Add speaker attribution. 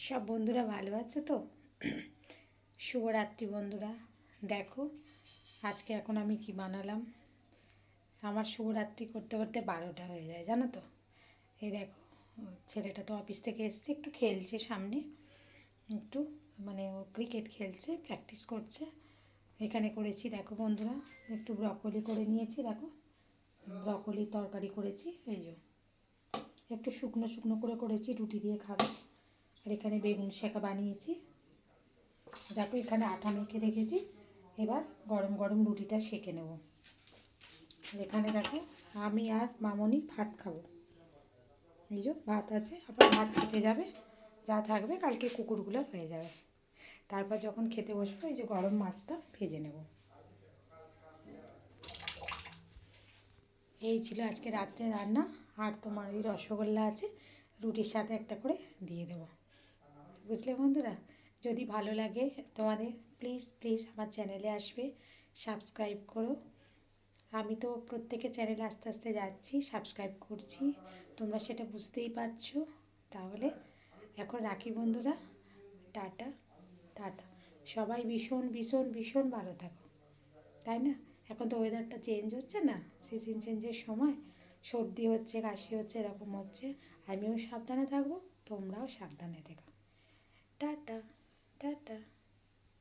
Speaker 1: সব বন্ধুরা ভালো আছো তো? শুভরাত্রি বন্ধুরা। দেখো আজকে এখন আমি কি বানালাম। আমার শুভরাত্রি করতে করতে 12টা হয়ে যায়, জানো তো। এই দেখো, ছেলেটা তো অফিস থেকে এসছে, একটু খেলছে সামনে, একটু মানে ও ক্রিকেট খেলছে, প্র্যাকটিস করছে। এখানে করেছি দেখো বন্ধুরা, একটু ব্রকলি করে নিয়েছি। দেখো ব্রকলির তরকারি করেছি, এই যে একটু শুকনো শুকনো করে করেছি, রুটি দিয়ে খাবে। আর এখানে বেগুন শেঁকা বানিয়েছি। দেখো এখানে আটা মেখে রেখেছি, এবার গরম গরম রুটিটা সেঁকে নেব। এখানে দেখো আমি আর মামনি ভাত খাবো। এই যে ভাত আছে, আবার ভাত থেকে যাবে, যা থাকবে কালকে কুকুরগুলো হয়ে যাবে। তারপর যখন খেতে বসবো এই যে গরম মাছটা ভেজে নেব। এই ছিল আজকে রাত্রে রান্না। আর তোমার ওই রসগোল্লা আছে, রুটির সাথে একটা করে দিয়ে দেবো। বুঝলে বন্ধুরা, যদি ভালো লাগে তোমাদের, প্লিজ প্লিজ আমার চ্যানেলে আসবে, সাবস্ক্রাইব করো। আমি তো প্রত্যেকের চ্যানেলে আস্তে আস্তে যাচ্ছি, সাবস্ক্রাইব করছি, তোমরা সেটা বুঝতেই পারছো। তাহলে এখন রাখি বন্ধুরা, টাটা টাটা। সবাই ভীষণ ভীষণ ভীষণ ভালো থাকো, তাই না? এখন তো ওয়েদারটা চেঞ্জ হচ্ছে না, সিজন চেঞ্জের সময়, সর্দি হচ্ছে, কাশি হচ্ছে, এরকম হচ্ছে। আমিও সাবধানে থাকবো, তোমরাও সাবধানে থেকো। Tata tata.